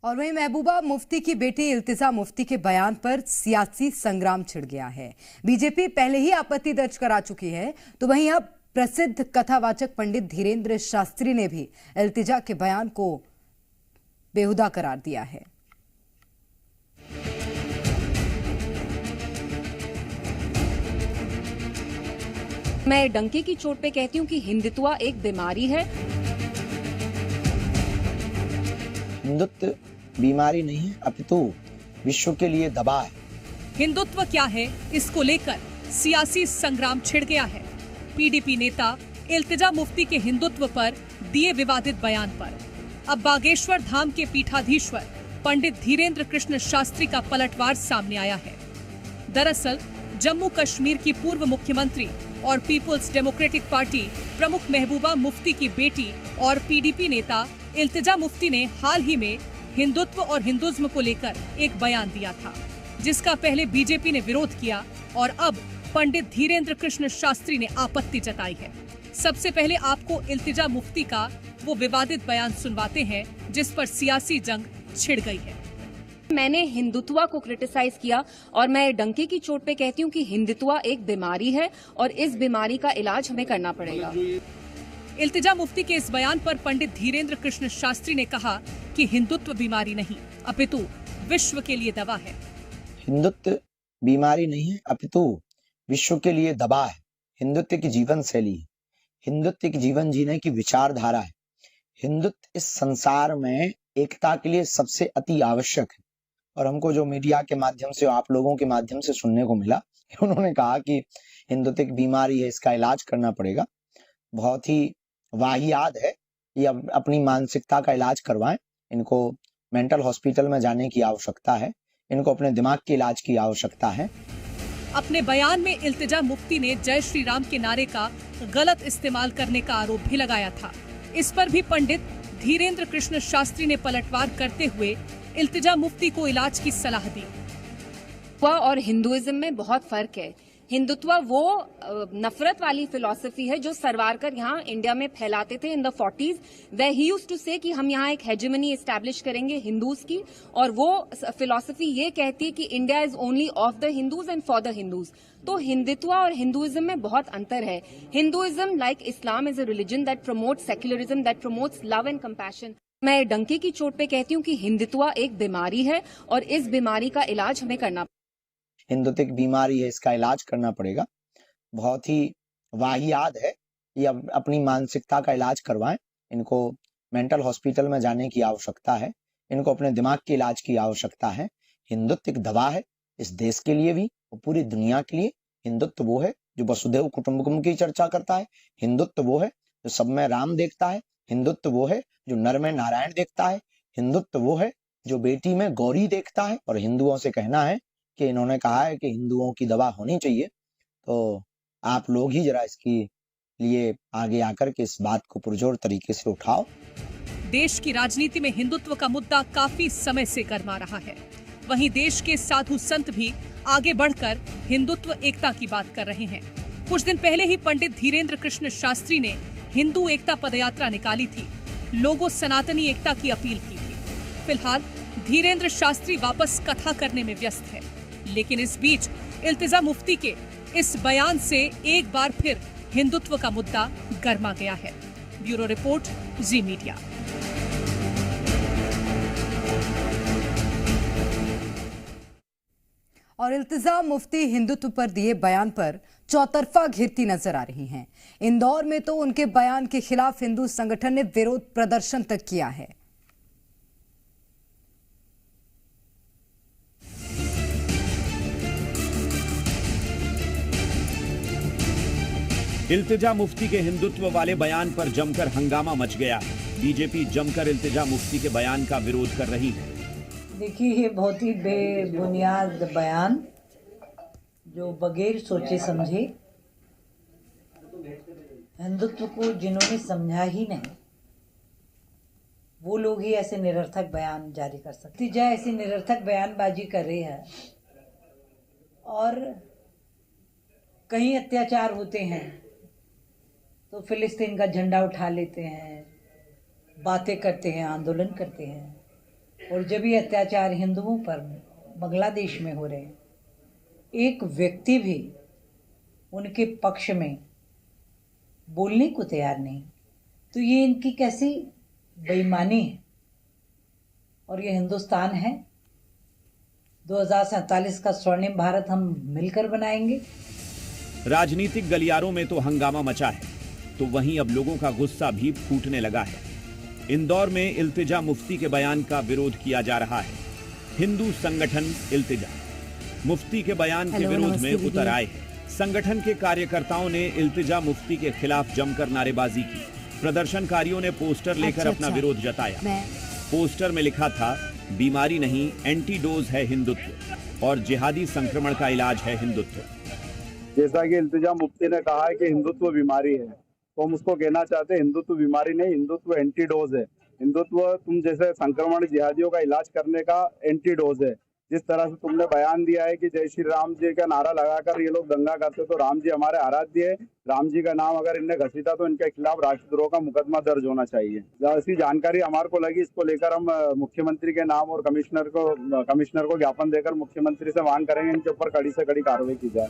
और वहीं महबूबा मुफ्ती की बेटी इल्तिजा मुफ्ती के बयान पर सियासी संग्राम छिड़ गया है। बीजेपी पहले ही आपत्ति दर्ज करा चुकी है, तो वहीं अब प्रसिद्ध कथावाचक पंडित धीरेन्द्र शास्त्री ने भी इल्तिजा के बयान को बेहुदा करार दिया है। मैं डंके की चोट पे कहती हूँ कि हिंदुत्व एक बीमारी है। हिंदुत्व बीमारी नहीं है, अपितु विश्व के लिए दवा है। हिंदुत्व क्या है, इसको लेकर सियासी संग्राम छिड़ गया है। पीडीपी नेता इल्तिजा मुफ्ती के हिंदुत्व पर दिए विवादित बयान पर अब बागेश्वर धाम के पीठाधीश्वर पंडित धीरेन्द्र कृष्ण शास्त्री का पलटवार सामने आया है। दरअसल जम्मू कश्मीर की पूर्व मुख्यमंत्री और पीपुल्स डेमोक्रेटिक पार्टी प्रमुख महबूबा मुफ्ती की बेटी और पीडीपी नेता इल्तिजा मुफ्ती ने हाल ही में हिंदुत्व और हिंदुइज्म को लेकर एक बयान दिया था, जिसका पहले बीजेपी ने विरोध किया और अब पंडित धीरेन्द्र कृष्ण शास्त्री ने आपत्ति जताई है। सबसे पहले आपको इल्तिजा मुफ्ती का वो विवादित बयान सुनवाते हैं जिस पर सियासी जंग छिड़ गई है। मैंने हिंदुत्व को क्रिटिसाइज किया और मैं डंके की चोट पे कहती हूँ कि हिंदुत्व एक बीमारी है और इस बीमारी का इलाज हमें करना पड़ेगा। इल्तिजा मुफ्ती के इस बयान पर पंडित धीरेन्द्र कृष्ण शास्त्री ने कहा कि हिंदुत्व बीमारी नहीं, अपितु विश्व के लिए दवा है। हिंदुत्व बीमारी नहीं है, अपितु विश्व के लिए दवा है। हिंदुत्व की जीवन शैली है, हिंदुत्व की जीवन जीने की विचारधारा है। हिंदुत्व इस संसार में एकता के लिए सबसे अति आवश्यक है। और हमको जो मीडिया के माध्यम से, आप लोगों के माध्यम से सुनने को मिला, उन्होंने कहा कि हिंदुत्व की बीमारी है, इसका इलाज करना पड़ेगा। बहुत ही वाहियात है। ये अपनी मानसिकता का इलाज करवाएं। इनको मेंटल हॉस्पिटल में जाने की आवश्यकता है। इनको अपने दिमाग के इलाज की आवश्यकता है। अपने बयान में इल्तिजा मुफ्ती ने जय श्री राम के नारे का गलत इस्तेमाल करने का आरोप भी लगाया था। इस पर भी पंडित धीरेन्द्र कृष्ण शास्त्री ने पलटवार करते हुए इल्तिजा मुफ्ती को इलाज की सलाह दी। और हिंदुइज्म में बहुत फर्क है। हिंदुत्व वो नफरत वाली फिलॉसफी है जो सरवारकर यहाँ इंडिया में फैलाते थे इन द 40s। वे ही यूज्ड टू से कि हम यहाँ एक हेजेमनी एस्टैब्लिश करेंगे हिंदूज की, और वो फिलॉसफी ये कहती है कि India is only of the Hindus and for the Hindus. तो हिंदुत्व और हिंदुइज्म में बहुत अंतर है। Hinduism like Islam is a religion that promotes secularism, that promotes love and compassion. मैं डंके की चोट पे कहती हूँ कि हिंदुत्व एक बीमारी है और इस बीमारी का इलाज हमें करना। हिंदुत्व की बीमारी है, इसका इलाज करना पड़ेगा। बहुत ही वाहियात है। ये अपनी मानसिकता का इलाज करवाएं। इनको मेंटल हॉस्पिटल में जाने की आवश्यकता है। इनको अपने दिमाग के इलाज की आवश्यकता है। हिंदुत्व एक दवा है, इस देश के लिए भी और पूरी दुनिया के लिए। हिंदुत्व वो है जो वसुधैव कुटुंबकम की चर्चा करता है। हिंदुत्व वो है जो सब में राम देखता है। हिंदुत्व वो है जो नर में नारायण देखता है। हिंदुत्व वो है जो बेटी में गौरी देखता है। और हिंदुओं से कहना है कि इन्होंने कहा है कि हिंदुओं की दवा होनी चाहिए, तो आप लोग ही जरा इसकी लिए आगे आकर के इस बात को पुरजोर तरीके से उठाओ। देश की राजनीति में हिंदुत्व का मुद्दा काफी समय से गर्मा रहा है। वहीं देश के साधु संत भी आगे बढ़कर हिंदुत्व एकता की बात कर रहे हैं। कुछ दिन पहले ही पंडित धीरेन्द्र कृष्ण शास्त्री ने हिंदू एकता पदयात्रा निकाली थी। लोगों सनातनी एकता की अपील की थी। फिलहाल धीरेन्द्र शास्त्री वापस कथा करने में व्यस्त है, लेकिन इस बीच इल्तिजा मुफ्ती के इस बयान से एक बार फिर हिंदुत्व का मुद्दा गर्मा गया है। ब्यूरो रिपोर्ट, जी मीडिया। और इल्तिजा मुफ्ती हिंदुत्व पर दिए बयान पर चौतरफा घिरती नजर आ रही हैं। इंदौर में तो उनके बयान के खिलाफ हिंदू संगठन ने विरोध प्रदर्शन तक किया है। इल्तिजा मुफ्ती के हिंदुत्व वाले बयान पर जमकर हंगामा मच गया। बीजेपी जमकर इल्तिजा मुफ्ती के बयान का विरोध कर रही है। देखिए, ये बहुत ही बेबुनियाद बयान जो बगैर सोचे समझे हिंदुत्व को जिन्होंने समझा ही नहीं, वो लोग ही ऐसे निरर्थक बयान जारी कर सकते। ऐसी निरर्थक बयानबाजी कर रहे हैं और कहीं अत्याचार होते हैं तो फिलिस्तीन का झंडा उठा लेते हैं, बातें करते हैं, आंदोलन करते हैं। और जब ये अत्याचार हिंदुओं पर बांग्लादेश में हो रहे हैं, एक व्यक्ति भी उनके पक्ष में बोलने को तैयार नहीं, तो ये इनकी कैसी बेईमानी है। और ये हिंदुस्तान है, 2047 का स्वर्णिम भारत हम मिलकर बनाएंगे। राजनीतिक गलियारों में तो हंगामा मचा है, तो वहीं अब लोगों का गुस्सा भी फूटने लगा है। इंदौर में इल्तिजा मुफ्ती के बयान का विरोध किया जा रहा है। हिंदू संगठन इल्तिजा मुफ्ती के बयान के विरोध में उतर आए हैं। संगठन के कार्यकर्ताओं ने इल्तिजा मुफ्ती के खिलाफ जमकर नारेबाजी की। प्रदर्शनकारियों ने पोस्टर लेकर अपना विरोध जताया। पोस्टर में लिखा था, बीमारी नहीं एंटीडोज है हिंदुत्व और जिहादी संक्रमण का इलाज है हिंदुत्व। जैसा कि इल्तिजा मुफ्ती ने कहा है कि हिंदुत्व बीमारी है, तो हम उसको कहना चाहते हैं हिंदुत्व बीमारी नहीं, हिंदुत्व एंटीडोज है। हिंदुत्व तुम जैसे संक्रमण जिहादियों का इलाज करने का एंटीडोज है। जिस तरह से तुमने बयान दिया है कि जय श्री राम जी का नारा लगाकर ये लोग दंगा करते, तो राम जी हमारे आराध्य है। राम जी का नाम अगर इनने घसीटा तो इनके खिलाफ राष्ट्रद्रोह का मुकदमा दर्ज होना चाहिए। ऐसी जानकारी हमारे को लगी, इसको लेकर हम मुख्यमंत्री के नाम और कमिश्नर को ज्ञापन देकर मुख्यमंत्री से मांग करेंगे इनके ऊपर कड़ी से कड़ी कार्रवाई की जाए।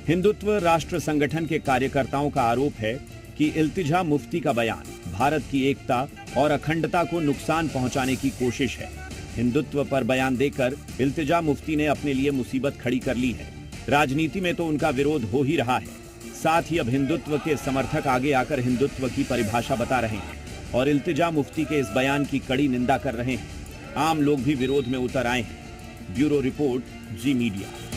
हिंदुत्व राष्ट्र संगठन के कार्यकर्ताओं का आरोप है कि इल्तिजा मुफ्ती का बयान भारत की एकता और अखंडता को नुकसान पहुंचाने की कोशिश है। हिंदुत्व पर बयान देकर इल्तिजा मुफ्ती ने अपने लिए मुसीबत खड़ी कर ली है। राजनीति में तो उनका विरोध हो ही रहा है, साथ ही अब हिंदुत्व के समर्थक आगे आकर हिंदुत्व की परिभाषा बता रहे हैं और इल्तिजा मुफ्ती के इस बयान की कड़ी निंदा कर रहे हैं। आम लोग भी विरोध में उतर आए हैं। ब्यूरो रिपोर्ट, जी मीडिया।